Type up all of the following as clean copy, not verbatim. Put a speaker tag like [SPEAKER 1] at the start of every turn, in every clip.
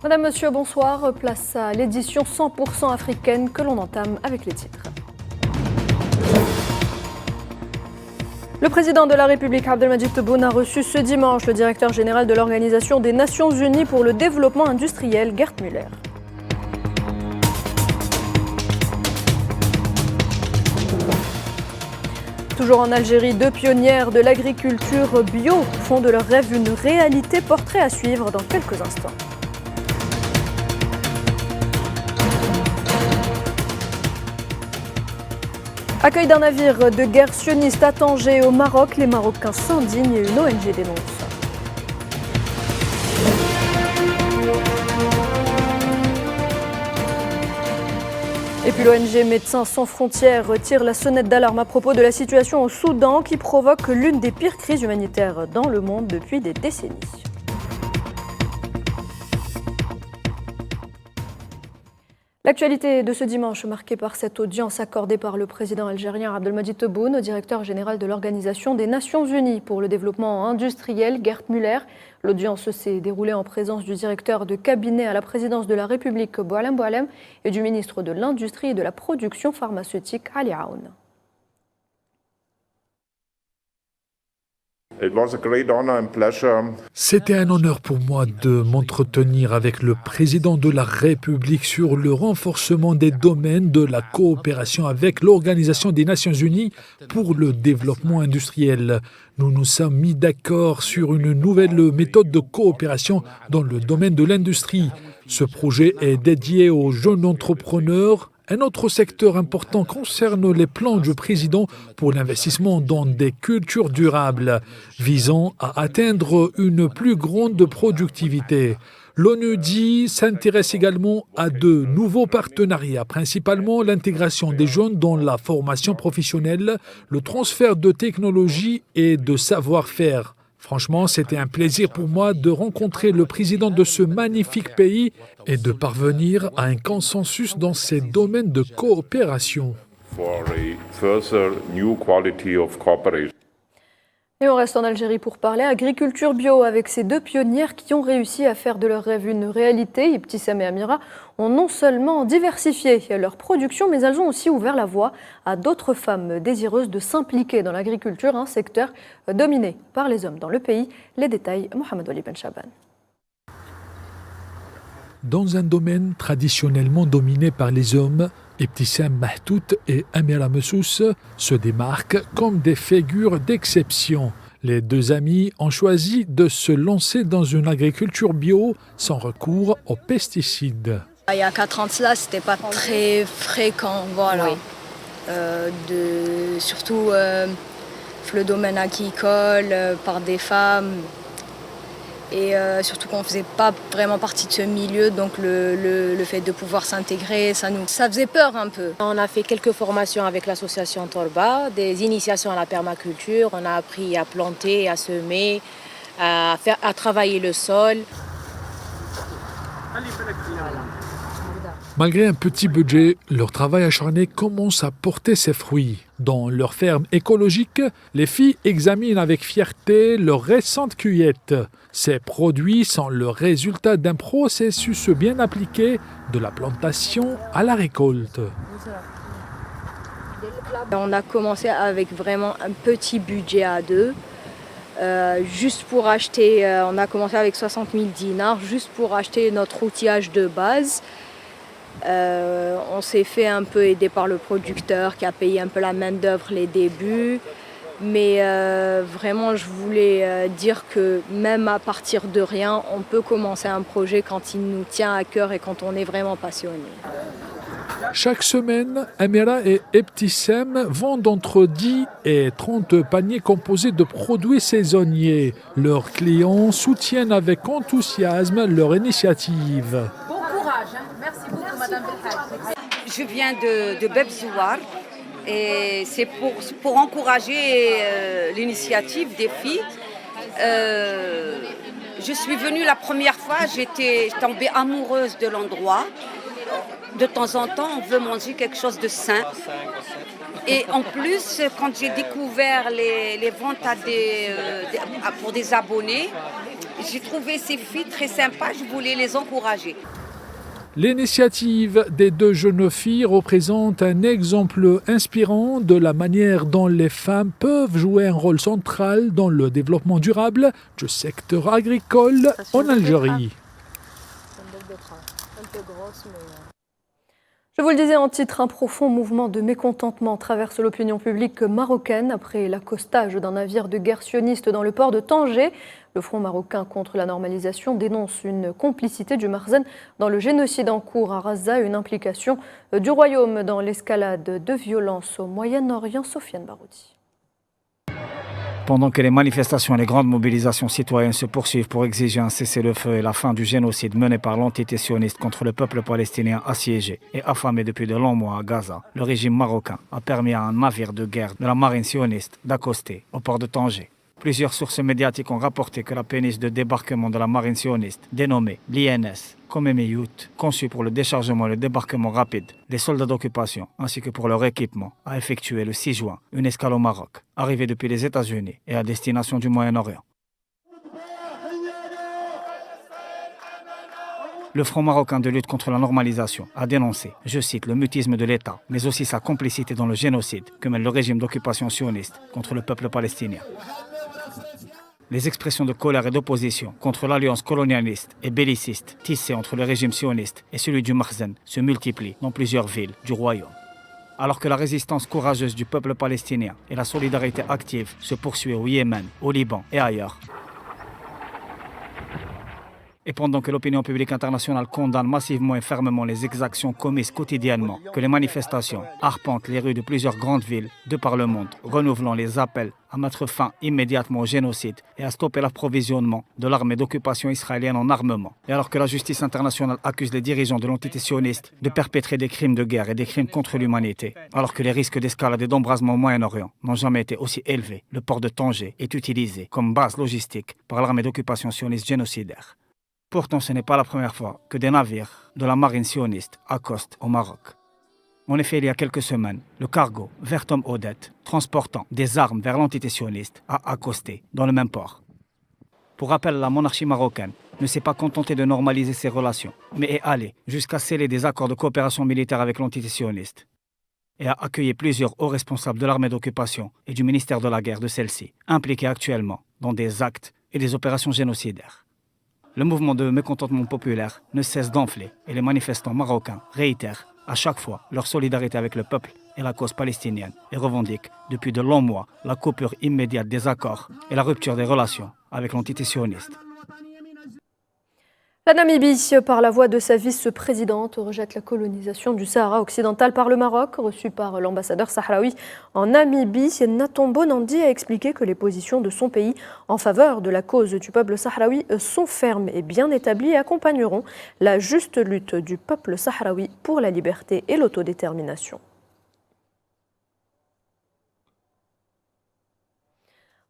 [SPEAKER 1] Madame, Monsieur, bonsoir. Place à l'édition 100% africaine que l'on entame avec les titres. Le président de la République, Abdelmadjid Tebboune, a reçu ce dimanche le directeur général de l'Organisation des Nations Unies pour le développement industriel, Gerd Müller. Toujours en Algérie, deux pionnières de l'agriculture bio font de leur rêve une réalité. Portrait à suivre dans quelques instants. Accueil d'un navire de guerre sioniste à Tanger au Maroc. Les Marocains s'indignent et une ONG dénonce. Et puis l'ONG Médecins sans frontières tire la sonnette d'alarme à propos de la situation au Soudan qui provoque l'une des pires crises humanitaires dans le monde depuis des décennies. L'actualité de ce dimanche marquée par cette audience accordée par le président algérien Abdelmadjid Tebboune au directeur général de l'Organisation des Nations Unies pour le développement industriel, Gerd Müller. L'audience s'est déroulée en présence du directeur de cabinet à la présidence de la République, Boualem Boualem, et du ministre de l'Industrie et de la Production pharmaceutique, Ali Aoun.
[SPEAKER 2] C'était un honneur pour moi de m'entretenir avec le président de la République sur le renforcement des domaines de la coopération avec l'Organisation des Nations Unies pour le développement industriel. Nous nous sommes mis d'accord sur une nouvelle méthode de coopération dans le domaine de l'industrie. Ce projet est dédié aux jeunes entrepreneurs. Un autre secteur important concerne les plans du président pour l'investissement dans des cultures durables, visant à atteindre une plus grande productivité. L'ONUDI s'intéresse également à de nouveaux partenariats, principalement l'intégration des jeunes dans la formation professionnelle, le transfert de technologies et de savoir-faire. Franchement, c'était un plaisir pour moi de rencontrer le président de ce magnifique pays et de parvenir à un consensus dans ces domaines de coopération.
[SPEAKER 1] Et on reste en Algérie pour parler agriculture bio avec ces deux pionnières qui ont réussi à faire de leur rêve une réalité. Ibtissam et Amira ont non seulement diversifié leur production, mais elles ont aussi ouvert la voie à d'autres femmes désireuses de s'impliquer dans l'agriculture, un secteur dominé par les hommes dans le pays. Les détails, Mohamed Wali Ben Chaban.
[SPEAKER 2] Dans un domaine traditionnellement dominé par les hommes, Ibtissam Mahtout et Amira Messous se démarquent comme des figures d'exception. Les deux amies ont choisi de se lancer dans une agriculture bio sans recours aux pesticides.
[SPEAKER 3] Il y a 4 ans de cela, c'était pas très fréquent, voilà. Oui. Surtout le domaine agricole, par des femmes. Et surtout qu'on ne faisait pas vraiment partie de ce milieu, donc le fait de pouvoir s'intégrer, ça faisait peur un peu.
[SPEAKER 4] On a fait quelques formations avec l'association Torba, des initiations à la permaculture, on a appris à planter, à semer, à travailler le sol.
[SPEAKER 2] Malgré un petit budget, leur travail acharné commence à porter ses fruits. Dans leur ferme écologique, les filles examinent avec fierté leurs récentes cueillettes. Ces produits sont le résultat d'un processus bien appliqué de la plantation à la récolte.
[SPEAKER 3] On a commencé avec vraiment un petit budget à deux. Juste pour acheter, on a commencé avec 60 000 dinars, juste pour acheter notre outillage de base. On s'est fait un peu aider par le producteur qui a payé un peu la main-d'œuvre les débuts. Mais vraiment, je voulais dire que même à partir de rien, on peut commencer un projet quand il nous tient à cœur et quand on est vraiment passionné.
[SPEAKER 2] Chaque semaine, Amira et Ibtissam vendent entre 10 et 30 paniers composés de produits saisonniers. Leurs clients soutiennent avec enthousiasme leur initiative.
[SPEAKER 5] Bon courage, hein. Merci beaucoup, Madame Belhaj.
[SPEAKER 6] Je viens de Bebzouar et c'est pour encourager l'initiative des filles. Je suis venue la première fois, j'étais tombée amoureuse de l'endroit. De temps en temps, on veut manger quelque chose de sain. Et en plus, quand j'ai découvert les ventes pour des abonnés, j'ai trouvé ces filles très sympas, je voulais les encourager.
[SPEAKER 2] L'initiative des deux jeunes filles représente un exemple inspirant de la manière dont les femmes peuvent jouer un rôle central dans le développement durable du secteur agricole en Algérie.
[SPEAKER 1] Je vous le disais en titre, un profond mouvement de mécontentement traverse l'opinion publique marocaine après l'accostage d'un navire de guerre sioniste dans le port de Tanger. Le Front marocain contre la normalisation dénonce une complicité du Marzen dans le génocide en cours à Raza, une implication du Royaume dans l'escalade de violence au Moyen-Orient. Sofiane Baroudi.
[SPEAKER 7] Pendant que les manifestations et les grandes mobilisations citoyennes se poursuivent pour exiger un cessez-le-feu et la fin du génocide mené par l'entité sioniste contre le peuple palestinien assiégé et affamé depuis de longs mois à Gaza, le régime marocain a permis à un navire de guerre de la marine sioniste d'accoster au port de Tanger. Plusieurs sources médiatiques ont rapporté que la péniche de débarquement de la marine sioniste, dénommée l'INS, Komemeyut, conçue pour le déchargement et le débarquement rapide des soldats d'occupation ainsi que pour leur équipement, a effectué le 6 juin une escale au Maroc, arrivée depuis les États-Unis et à destination du Moyen-Orient. Le Front marocain de lutte contre la normalisation a dénoncé, je cite, le mutisme de l'État, mais aussi sa complicité dans le génocide que mène le régime d'occupation sioniste contre le peuple palestinien. Les expressions de colère et d'opposition contre l'alliance colonialiste et belliciste tissée entre le régime sioniste et celui du Marzen se multiplient dans plusieurs villes du royaume. Alors que la résistance courageuse du peuple palestinien et la solidarité active se poursuit au Yémen, au Liban et ailleurs, et pendant que l'opinion publique internationale condamne massivement et fermement les exactions commises quotidiennement, que les manifestations arpentent les rues de plusieurs grandes villes de par le monde, renouvelant les appels à mettre fin immédiatement au génocide et à stopper l'approvisionnement de l'armée d'occupation israélienne en armement. Et alors que la justice internationale accuse les dirigeants de l'entité sioniste de perpétrer des crimes de guerre et des crimes contre l'humanité, alors que les risques d'escalade et d'embrasement au Moyen-Orient n'ont jamais été aussi élevés, le port de Tanger est utilisé comme base logistique par l'armée d'occupation sioniste génocidaire. Pourtant, ce n'est pas la première fois que des navires de la marine sioniste accostent au Maroc. En effet, il y a quelques semaines, le cargo Vertom Odette, transportant des armes vers l'entité sioniste, a accosté dans le même port. Pour rappel, la monarchie marocaine ne s'est pas contentée de normaliser ses relations, mais est allée jusqu'à sceller des accords de coopération militaire avec l'entité sioniste et a accueilli plusieurs hauts responsables de l'armée d'occupation et du ministère de la guerre de celle-ci, impliqués actuellement dans des actes et des opérations génocidaires. Le mouvement de mécontentement populaire ne cesse d'enfler et les manifestants marocains réitèrent à chaque fois leur solidarité avec le peuple et la cause palestinienne et revendiquent depuis de longs mois la coupure immédiate des accords et la rupture des relations avec l'entité sioniste.
[SPEAKER 1] La Namibie, par la voix de sa vice-présidente, rejette la colonisation du Sahara occidental par le Maroc. Reçu par l'ambassadeur sahraoui en Namibie, Nathan Bonandi a expliqué que les positions de son pays en faveur de la cause du peuple sahraoui sont fermes et bien établies et accompagneront la juste lutte du peuple sahraoui pour la liberté et l'autodétermination.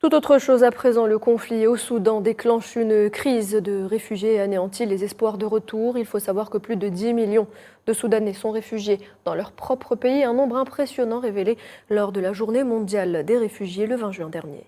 [SPEAKER 1] Tout autre chose à présent, le conflit au Soudan déclenche une crise de réfugiés et anéantit les espoirs de retour. Il faut savoir que plus de 10 millions de Soudanais sont réfugiés dans leur propre pays, un nombre impressionnant révélé lors de la journée mondiale des réfugiés le 20 juin dernier.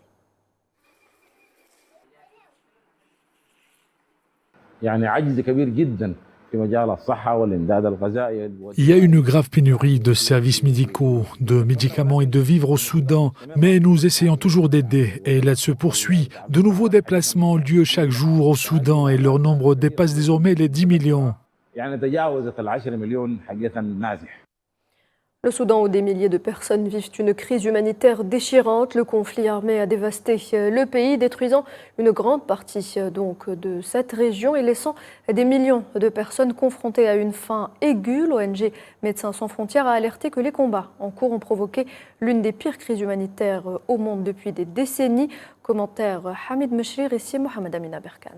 [SPEAKER 2] Il y a une grave pénurie de services médicaux, de médicaments et de vivres au Soudan, mais nous essayons toujours d'aider et l'aide se poursuit. De nouveaux déplacements ont lieu chaque jour au Soudan et leur nombre dépasse désormais les 10 millions.
[SPEAKER 1] Le Soudan, où des milliers de personnes vivent une crise humanitaire déchirante, le conflit armé a dévasté le pays, détruisant une grande partie donc de cette région et laissant des millions de personnes confrontées à une faim aiguë. L'ONG Médecins sans frontières a alerté que les combats en cours ont provoqué l'une des pires crises humanitaires au monde depuis des décennies. Commentaire Hamid Mechrir et Mohamed Amina Berkan.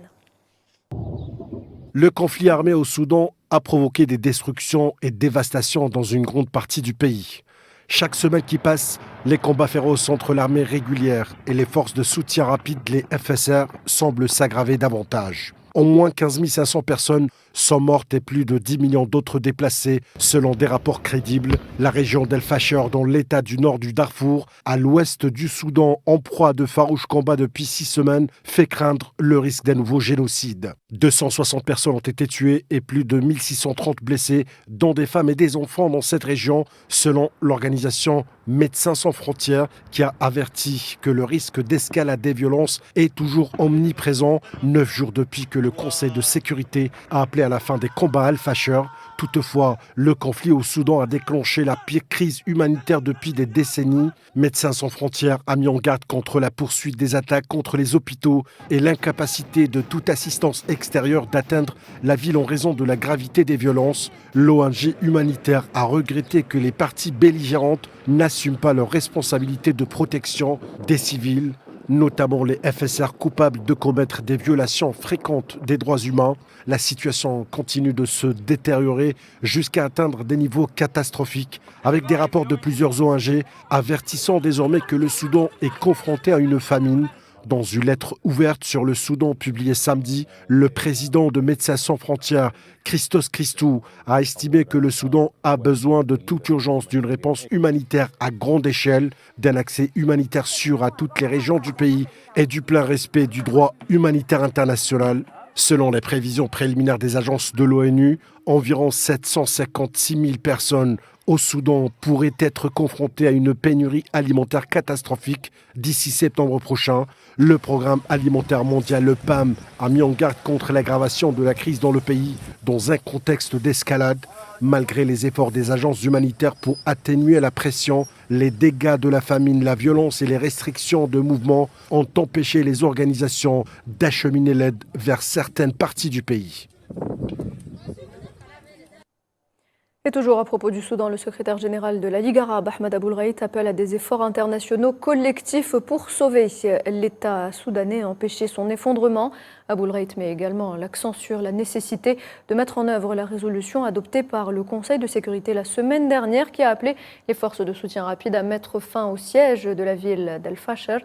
[SPEAKER 8] Le conflit armé au Soudan a provoqué des destructions et dévastations dans une grande partie du pays. Chaque semaine qui passe, les combats féroces entre l'armée régulière et les forces de soutien rapide, les FSR, semblent s'aggraver davantage. Au moins 15 500 personnes sont mortes et plus de 10 millions d'autres déplacées, selon des rapports crédibles. La région d'El Fasher, dans l'état du nord du Darfour, à l'ouest du Soudan, en proie à de farouches combats depuis 6 semaines, fait craindre le risque d'un nouveau génocide. 260 personnes ont été tuées et plus de 1630 blessés, dont des femmes et des enfants dans cette région, selon l'organisation Médecins sans frontières, qui a averti que le risque d'escalade des violences est toujours omniprésent, 9 jours depuis que le Conseil de sécurité a appelé à la fin des combats à Al Fasher. Toutefois, le conflit au Soudan a déclenché la pire crise humanitaire depuis des décennies. Médecins sans frontières a mis en garde contre la poursuite des attaques contre les hôpitaux et l'incapacité de toute assistance extérieure d'atteindre la ville en raison de la gravité des violences. L'ONG humanitaire a regretté que les parties belligérantes n'assument pas leurs responsabilités de protection des civils, notamment les FSR coupables de commettre des violations fréquentes des droits humains. La situation continue de se détériorer jusqu'à atteindre des niveaux catastrophiques, avec des rapports de plusieurs ONG avertissant désormais que le Soudan est confronté à une famine. Dans une lettre ouverte sur le Soudan publiée samedi, le président de Médecins sans frontières, Christos Christou, a estimé que le Soudan a besoin de toute urgence d'une réponse humanitaire à grande échelle, d'un accès humanitaire sûr à toutes les régions du pays et du plein respect du droit humanitaire international. Selon les prévisions préliminaires des agences de l'ONU, environ 756 000 personnes au Soudan pourraient être confrontées à une pénurie alimentaire catastrophique d'ici septembre prochain. Le programme alimentaire mondial, le PAM, a mis en garde contre l'aggravation de la crise dans le pays dans un contexte d'escalade. Malgré les efforts des agences humanitaires pour atténuer la pression, les dégâts de la famine, la violence et les restrictions de mouvement ont empêché les organisations d'acheminer l'aide vers certaines parties du pays.
[SPEAKER 1] Et toujours à propos du Soudan, le secrétaire général de la Ligue arabe, Ahmed Aboulraït, appelle à des efforts internationaux collectifs pour sauver l'État soudanais et empêcher son effondrement. Aboulraït met également l'accent sur la nécessité de mettre en œuvre la résolution adoptée par le Conseil de sécurité la semaine dernière qui a appelé les forces de soutien rapide à mettre fin au siège de la ville d'Al Fasher,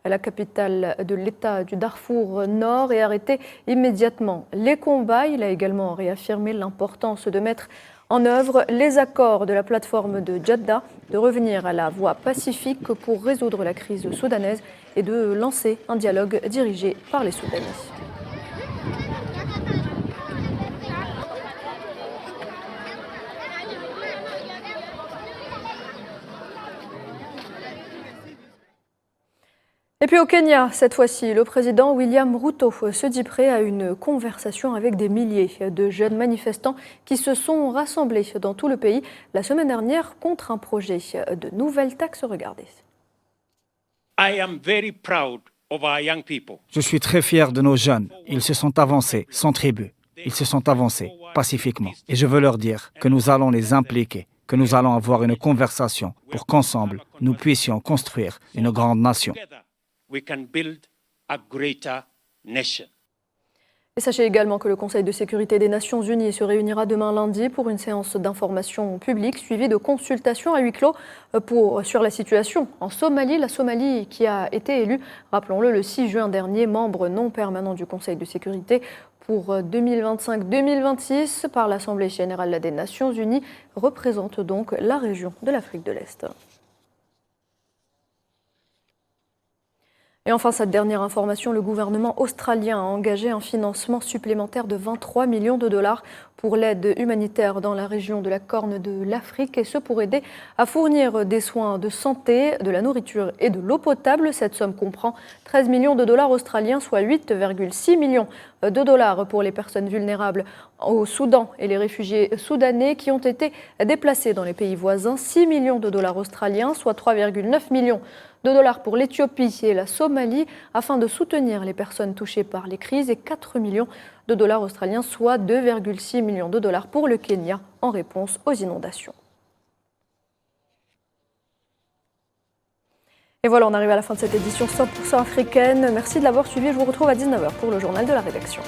[SPEAKER 1] la capitale de l'État du Darfour Nord, et arrêter immédiatement les combats. Il a également réaffirmé l'importance de mettre en œuvre les accords de la plateforme de Djeddah, de revenir à la voie pacifique pour résoudre la crise soudanaise et de lancer un dialogue dirigé par les Soudanais. Et puis au Kenya, cette fois-ci, le président William Ruto se dit prêt à une conversation avec des milliers de jeunes manifestants qui se sont rassemblés dans tout le pays la semaine dernière contre un projet de nouvelle taxe. Regardez.
[SPEAKER 7] Je suis très fier de nos jeunes. Ils se sont avancés sans tribu. Ils se sont avancés pacifiquement. Et je veux leur dire que nous allons les impliquer, que nous allons avoir une conversation pour qu'ensemble, nous puissions construire une grande nation.
[SPEAKER 1] Et sachez également que le Conseil de sécurité des Nations Unies se réunira demain lundi pour une séance d'information publique suivie de consultations à huis clos sur la situation en Somalie. La Somalie qui a été élue, rappelons-le, le 6 juin dernier, membre non permanent du Conseil de sécurité pour 2025-2026 par l'Assemblée générale des Nations Unies, représente donc la région de l'Afrique de l'Est. Et enfin, cette dernière information, le gouvernement australien a engagé un financement supplémentaire de 23 millions de dollars pour l'aide humanitaire dans la région de la Corne de l'Afrique, et ce pour aider à fournir des soins de santé, de la nourriture et de l'eau potable. Cette somme comprend 13 millions de dollars australiens, soit 8,6 millions de dollars pour les personnes vulnérables au Soudan et les réfugiés soudanais qui ont été déplacés dans les pays voisins, 6 millions de dollars australiens, soit 3,9 millions de dollars pour l'Éthiopie et la Somalie afin de soutenir les personnes touchées par les crises, et 4 millions de dollars australiens, soit 2,6 millions de dollars pour le Kenya en réponse aux inondations. Et voilà, on arrive à la fin de cette édition 100% africaine. Merci de l'avoir suivi. Je vous retrouve à 19h pour le journal de la rédaction.